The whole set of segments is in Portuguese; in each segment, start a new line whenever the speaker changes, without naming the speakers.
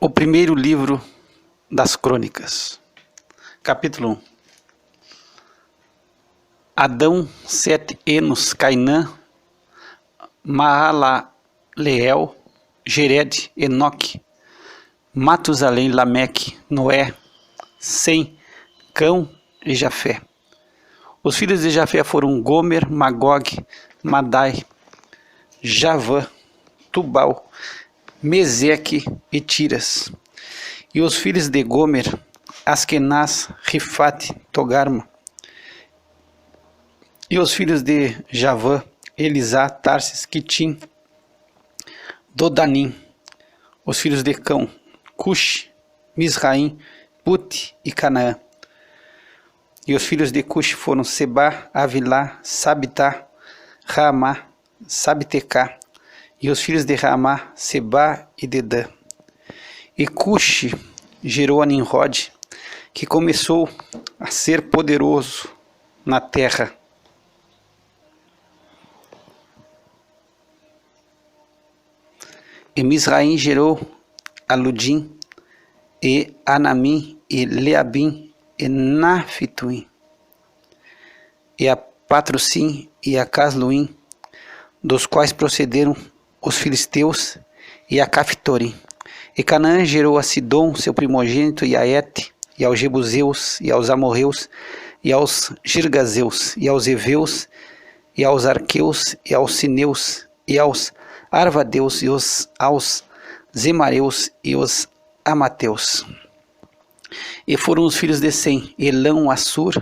O primeiro livro das Crônicas, capítulo 1. Adão, Sete, Enos, Cainã, Maalaleel, Jered, Enoque, Matusalém, Lameque, Noé, Sem, Cão e Jafé. Os filhos de Jafé foram Gomer, Magog, Madai, Javã, Tubal, Meseque e Tiras. E os filhos de Gomer, Askenaz, Rifate, Togarma. E os filhos de Javã, Elisá, Tarsis, Quitim, Dodanim. Os filhos de Cão, Cush, Misraim, Pute e Canaã. E os filhos de Cush foram Seba, Avilá, Sabitá, Raamá, Sabtecá. E os filhos de Raamá, Seba e Dedã. E Cush gerou a Nimrod, que começou a ser poderoso na terra. E Misraim gerou a Ludim, e Anamim, e Leabim, e Naftuim, e a Patrocim, e a Casluim, dos quais procederam os filisteus, e a Caftorim. E Canaã gerou a Sidom, seu primogênito, e a Et, e aos Jebuseus, e aos Amorreus, e aos Girgazeus, e aos Eveus, e aos Arqueus, e aos Sineus, e aos Arvadeus, e aos Zemareus, e os Amateus. E foram os filhos de Sem, Elão, Assur,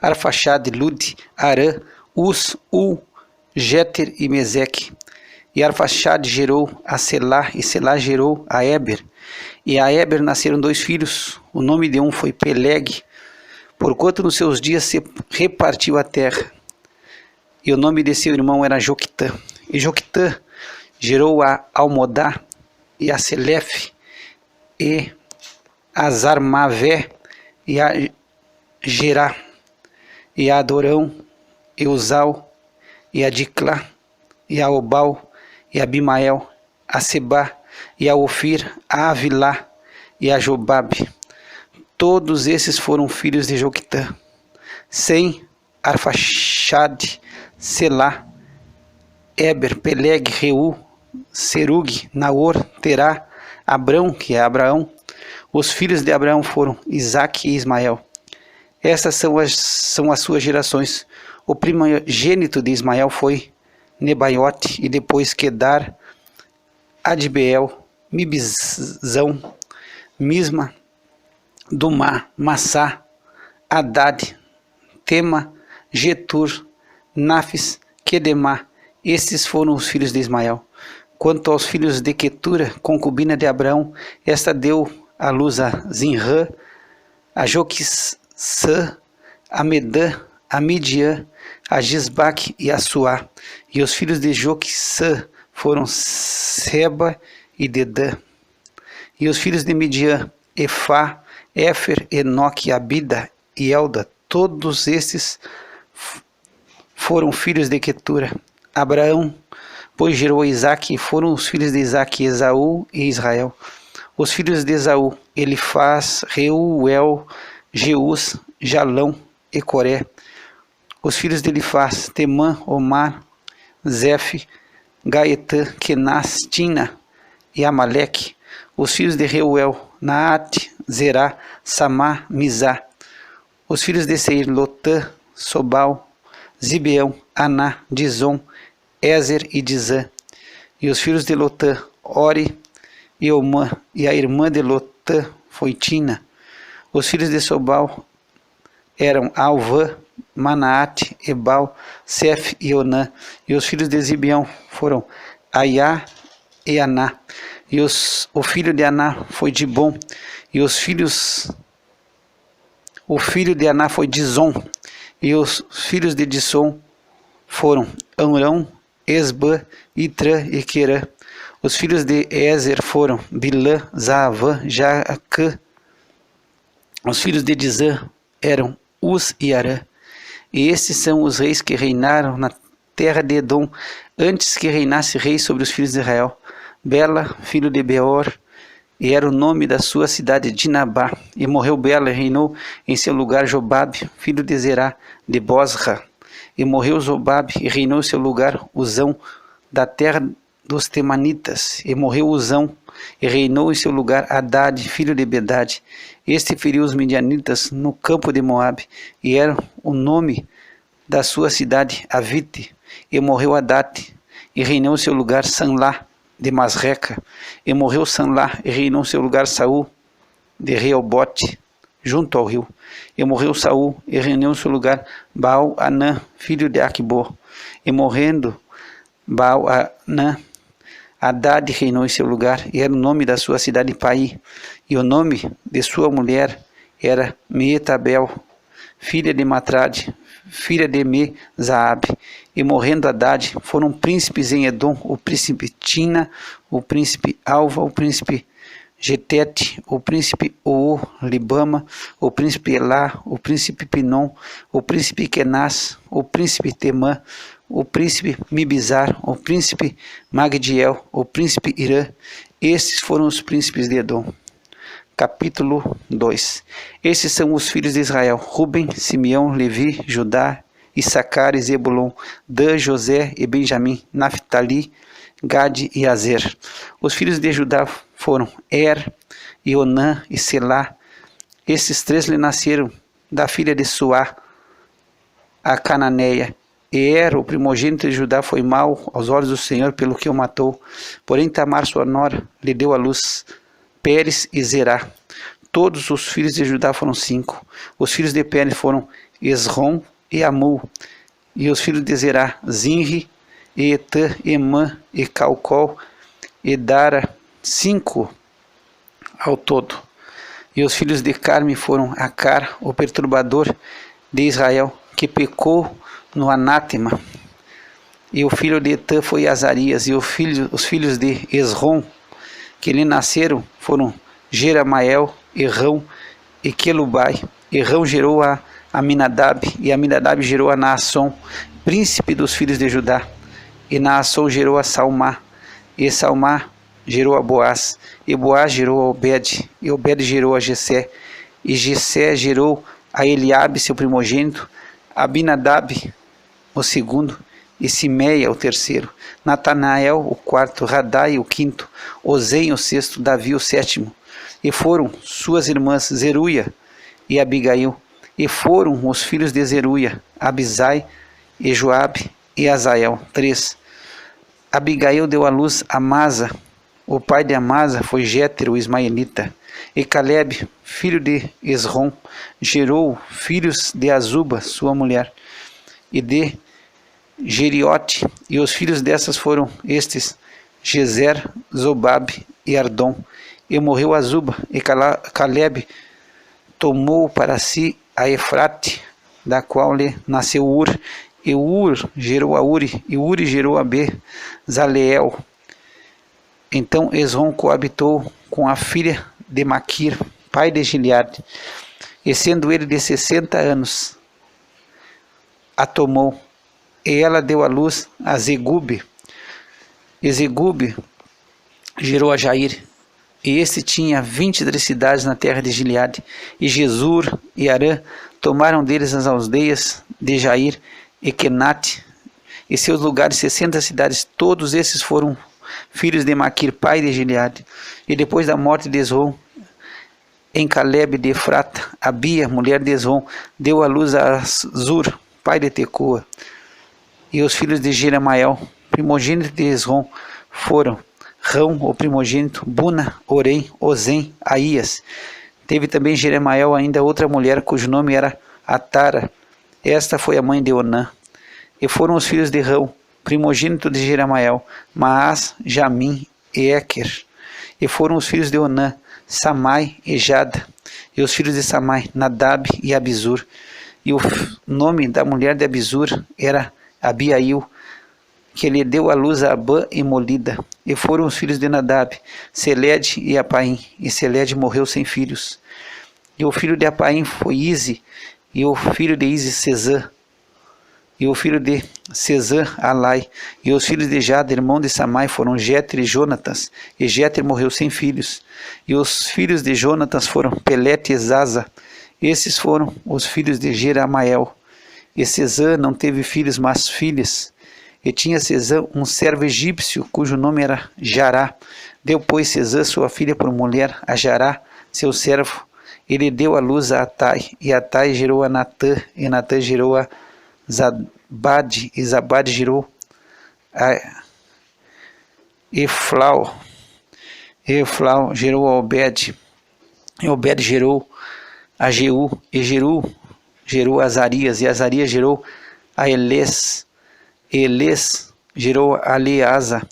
Arfaxade, Lud, Arã, Us, Ul, Jéter e Meseque. E Arfaxade gerou a Selá, e Selá gerou a Éber. E a Éber nasceram dois filhos. O nome de um foi Peleg, porquanto nos seus dias se repartiu a terra. E o nome de seu irmão era Joquitã. E Joquitã gerou a Almodá, e a Selefe, e a Zarmavé, e a Gerá, e a Adorão, e Uzal, e a Diclá, e a Obal, e a Abimael, a Seba, e a Ofir, a Avilá, e a Jobabe. Todos esses foram filhos de Joquitã. Sem, Arfaxade, Selá, Éber, Peleg, Reu, Serug, Naor, Terá, Abrão, que é Abraão. Os filhos de Abraão foram Isaque e Ismael. Estas são as suas gerações. O primogênito de Ismael foi Nebaiote, e depois Quedar, Adbeel, Mibzão, Misma, Dumá, Massá, Haddad, Tema, Getur, Nafis, Quedemá. Estes foram os filhos de Ismael. Quanto aos filhos de Quetura, concubina de Abraão, esta deu à luz a Zinrã, a Joquissã, a Medã, a Midian, a Gisbaque e a Suá. E os filhos de Joquissã foram Seba e Dedã. E os filhos de Midian, Efá, Éfer, Enoque, Abida e Elda. Todos estes foram filhos de Quetura. Abraão, pois, gerou Isaque, e foram os filhos de Isaque, Esaú e Israel. Os filhos de Esaú, Elifaz, Reuel, Jeus, Jalão e Coré. Os filhos de Elifaz, Temã, Omar, Zefe, Gaetã, Kenaz, Tina e Amaleque. Os filhos de Reuel, Naate, Zerá, Samá, Mizá. Os filhos de Seir, Lotã, Sobal, Zibeão, Aná, Dizon, Ézer e Dizã. E os filhos de Lotã, Ori e Omã, e a irmã de Lotã foi Tina. Os filhos de Sobal eram Alvã, Manaate, Ebal, Sef e Onã. E os filhos de Zibeão foram Aiá e Aná. E o filho de Aná foi Dibom. E o filho de Aná foi Dizon. E os filhos de Disson foram Amrão, Esbã, Itrã e Querã. Os filhos de Ézer foram Bilã, Zaavã, Jaacã. Os filhos de Dizã eram Uz e Arã. E estes são os reis que reinaram na terra de Edom, antes que reinasse rei sobre os filhos de Israel. Bela, filho de Beor, e era o nome da sua cidade Dinabá. E morreu Bela, e reinou em seu lugar Jobabe, filho de Zerá, de Bosra. E morreu Jobabe, e reinou em seu lugar Uzão, da terra dos Temanitas. E morreu Uzão, e reinou em seu lugar Haddad, filho de Bedade. Este feriu os midianitas no campo de Moabe, e era o nome da sua cidade Avite. E morreu Haddad, e reinou em seu lugar Sanlá, de Masreca. E morreu Sanlá, e reinou em seu lugar Saul, de Reobote, junto ao rio. E morreu Saul, e reinou em seu lugar Baal-Anã, filho de Aquibor. E morrendo Baal-Anã, Haddad reinou em seu lugar, e era o nome da sua cidade Pai. E o nome de sua mulher era Meetabel, filha de Matrade, filha de Mezaabe. E morrendo Haddad, foram príncipes em Edom, o príncipe Tina, o príncipe Alva, o príncipe Getete, o príncipe Libama, o príncipe Elá, o príncipe Pinom, o príncipe Kenaz, o príncipe Temã, o príncipe Mibizar, o príncipe Magdiel, o príncipe Irã. Estes foram os príncipes de Edom. Capítulo 2. Esses são os filhos de Israel: Ruben, Simeão, Levi, Judá, Issacar e Zebulon, Dan, José e Benjamim, Naphtali, Gade e Azer. Os filhos de Judá foram Er, Onã e Selá. Esses três lhe nasceram da filha de Suá, a cananeia. E o primogênito de Judá, foi mau aos olhos do Senhor, pelo que o matou. Porém Tamar, sua nora, lhe deu à luz Pérez e Zerá. Todos os filhos de Judá foram 5. Os filhos de Pérez foram Esrom e Amul. E os filhos de Zerá, Zinri, e Etã, Emã e Calcol e Dara, 5 ao todo. E os filhos de Carme foram Acar, o perturbador de Israel, que pecou no anátema. E o filho de Etã foi Azarias. E os filhos de Esrom, que lhe nasceram, foram Jeramael, Errão e Quelubai. Errão gerou a Aminadab, e Aminadab gerou a Naasson, príncipe dos filhos de Judá. E Naasson gerou a Salmá, e Salmá gerou a Boaz, e Boaz gerou a Obed, e Obed gerou a Jessé, e Jessé gerou a Eliabe, seu primogênito, Abinadab, o segundo, e Simeia, o terceiro, Natanael, o quarto, Radai, o quinto, Ozem, o sexto, Davi, o sétimo. E foram suas irmãs Zeruia e Abigail. E foram os filhos de Zeruia, Abisai, e Joabe e Azael, 3. Abigail deu à luz Amasa. O pai de Amasa foi Jétero, o ismaelita. E Caleb, filho de Esrom, gerou filhos de Azuba, sua mulher, e de Geriote. E os filhos dessas foram estes: Gezer, Zobabe e Ardom. E morreu Azuba, e Caleb tomou para si a Efrate, da qual lhe nasceu Ur. E Ur gerou a Uri, e Uri gerou a Bezaleel. Então Esrom coabitou com a filha de Maquir, pai de Gileade, e sendo ele de 60 anos, a tomou, e ela deu à luz a Zegube. E Zegube gerou a Jair, e este tinha 23 cidades na terra de Gileade. E Jesur e Arã tomaram deles as aldeias de Jair e Kenate, e seus lugares 60 cidades. Todos esses foram filhos de Maquir, pai de Gileade. E depois da morte de Esrom, em Caleb de Efrata, Abia, mulher de Esrom, deu à luz a Zur, pai de Tecoa. E os filhos de Jeramael, primogênito de Esrom, foram Rão, o primogênito, Buna, Orém, Ozem, Aías. Teve também Jeramael ainda outra mulher, cujo nome era Atara. Esta foi a mãe de Onã. E foram os filhos de Rão, primogênito de Jeramael, Maás, Jamim e Eker. E foram os filhos de Onã, Samai e Jada. E os filhos de Samai, Nadab e Abizur. E o nome da mulher de Abizur era Abiail, que lhe deu à luz a Abã e Molida. E foram os filhos de Nadab, Seled e Apaim. E Seled morreu sem filhos. E o filho de Apaim foi Ize, e o filho de Ize, Sezã. E o filho de Cesã, Alai. E os filhos de Jada, irmão de Samai, foram Jeter e Jonatas. E Jeter morreu sem filhos. E os filhos de Jonatas foram Pelete e Zaza. Esses foram os filhos de Jeramael. E Cesã não teve filhos, mas filhas. E tinha Cesã um servo egípcio, cujo nome era Jará. Deu, pois, Cesã sua filha por mulher a Jará, seu servo. Ele deu à luz a Atai, e Atai gerou a Natã, e Natã gerou a Zabade, e Zabade gerou a Eflau. Eflau gerou a Obed, e Obed gerou a Jeú, e Jeú gerou a Azarias, e Azarias gerou a Elés, e Elés gerou a Eleasa,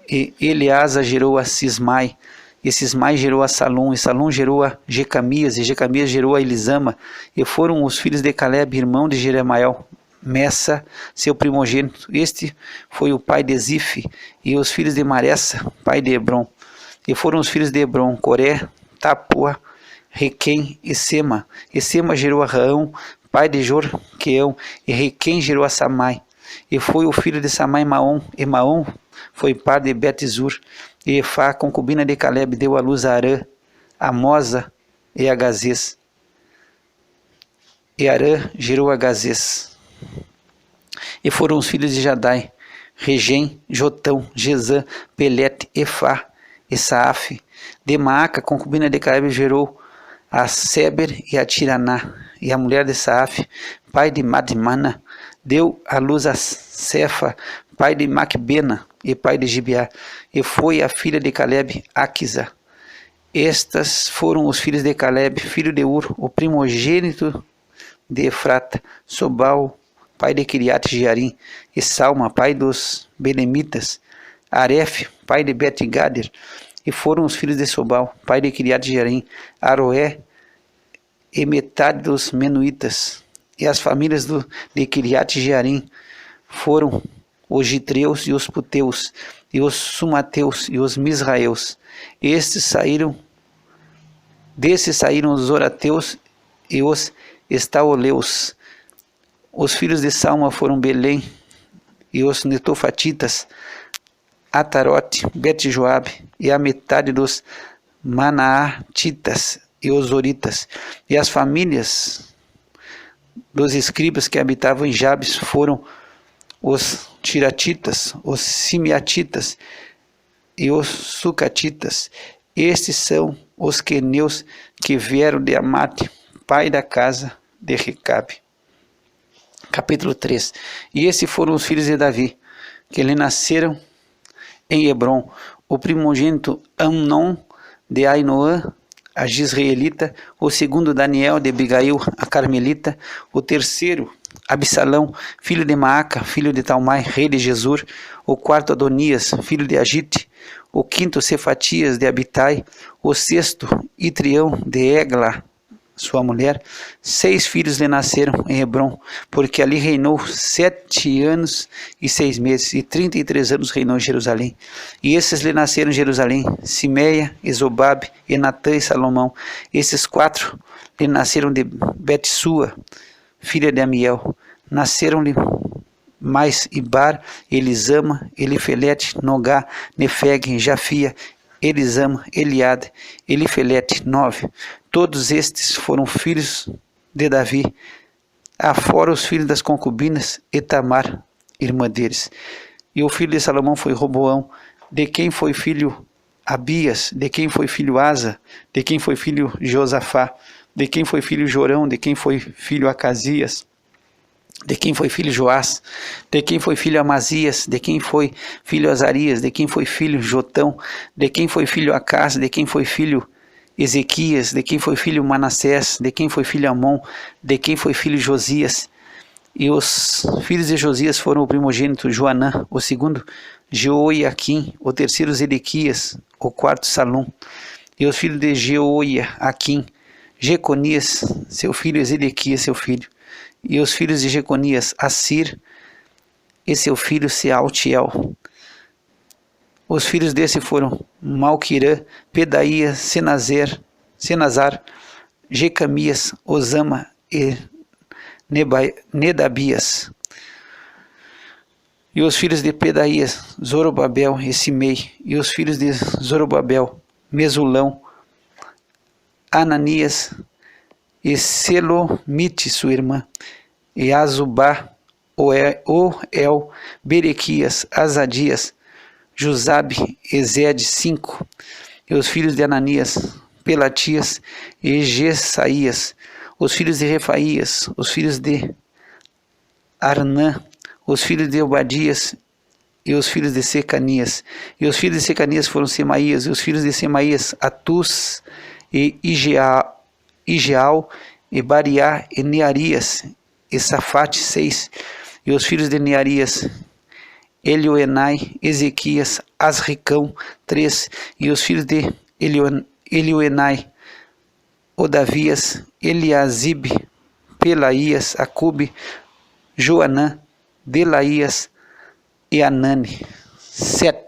e Eleasa gerou a Sismai, e Sismai gerou a Salum, e Salum gerou a Jecamias, e Jecamias gerou a Elisama, e foram os filhos de Caleb, irmão de Jeremiel, Messa, seu primogênito. Este foi o pai de Zife, e os filhos de Maressa, pai de Hebron. E foram os filhos de Hebron, Coré, Tapua, Requem e Sema. E Sema gerou a Raão, pai de Jorqueão, e Requem gerou a Samai. E foi o filho de Samai Maom, e Maom foi pai de Bet-zur. E Efá, concubina de Caleb, deu à luz a Arã, a Mosa e a Gazês. E Arã gerou a Gazês. E foram os filhos de Jadai, Regem, Jotão, Gezã, Pelete, Efá e Saaf. De Maaca, concubina de Caleb, gerou a Seber e a Tiraná. E a mulher de Saaf, pai de Madmana, deu à luz a Cefa, pai de Macbena e pai de Gibeá. E foi a filha de Caleb, Aquisa. Estas foram os filhos de Caleb, filho de Ur, o primogênito de Efrata, Sobal, pai de Kiriat Jearim, e Salma, pai dos Belemitas, Aref, pai de Bet-Gader. E foram os filhos de Sobal, pai de Kiriat Jearim, Aroé e metade dos Menuítas. E as famílias de Kiriat Jearim foram os Gitreus e os Puteus, e os Sumateus e os Misraeus. Desses saíram os Orateus e os Estaoleus. Os filhos de Salma foram Belém e os Netofatitas, Atarote, Bet-Joabe, e a metade dos Manaatitas e os Zoritas. E as famílias dos escribas que habitavam em Jabes foram os Tiratitas, os Simeatitas e os Sucatitas. Estes são os queneus que vieram de Amate, pai da casa de Recabe. Capítulo 3. E esses foram os filhos de Davi, que lhe nasceram em Hebron: o primogênito Amnon de Ainoã, a Gisraelita; o segundo Daniel de Abigail, a Carmelita; o terceiro Absalão, filho de Maaca, filho de Talmai, rei de Gesur; o quarto Adonias, filho de Agite; o quinto Cefatias de Abitai; o sexto Itrião de Egla, sua mulher. 6 filhos lhe nasceram em Hebron, porque ali reinou 7 anos e 6 meses, e 33 anos reinou em Jerusalém. E esses lhe nasceram em Jerusalém: Simeia, Esobabe, Enatã e Salomão. Esses 4 lhe nasceram de Betsua, filha de Amiel. Nasceram-lhe mais Ibar, Elisama, Elifelete, Nogá, Nefeg, Jafia, Elisama, Eliade, Elifelete. 9. Todos estes foram filhos de Davi, afora os filhos das concubinas e Tamar, irmã deles. E o filho de Salomão foi Roboão, de quem foi filho Abias, de quem foi filho Asa, de quem foi filho Josafá, de quem foi filho Jorão, de quem foi filho Acasias, de quem foi filho Joás, de quem foi filho Amazias, de quem foi filho Azarias, de quem foi filho Jotão, de quem foi filho Acás, de quem foi filho Ezequias, de quem foi filho Manassés, de quem foi filho Amon, de quem foi filho Josias. E os filhos de Josias foram o primogênito Joanã, o segundo Jeoiaquim, o terceiro Zedequias, o quarto Salum. E os filhos de Jeoiaquim, Jeconias, seu filho, e Zedequias, seu filho. E os filhos de Jeconias, Assir e seu filho Sealtiel. Os filhos desse foram Malquirã, Pedaía, Senazar, Jecamias, Osama e Nedabias. E os filhos de Pedaías, Zorobabel e Simei. E os filhos de Zorobabel, Mesulão, Ananias e Selomite, sua irmã, e Azubá, Oel, Berequias, Azadias, Jusabe, Ezede, 5. E os filhos de Ananias, Pelatias e Gesaías. Os filhos de Refaías, os filhos de Arnã, os filhos de Obadias e os filhos de Secanias. E os filhos de Secanias foram Semaías, e os filhos de Semaías, Atus e Igeal e Bariá e Nearias e Safate, 6. E os filhos de Nearias, Elioenai, Ezequias, Asricão, 3. E os filhos de Elioenai, Odavias, Eliasibe, Pelaías, Acube, Joanã, Delaías e Anani, 7.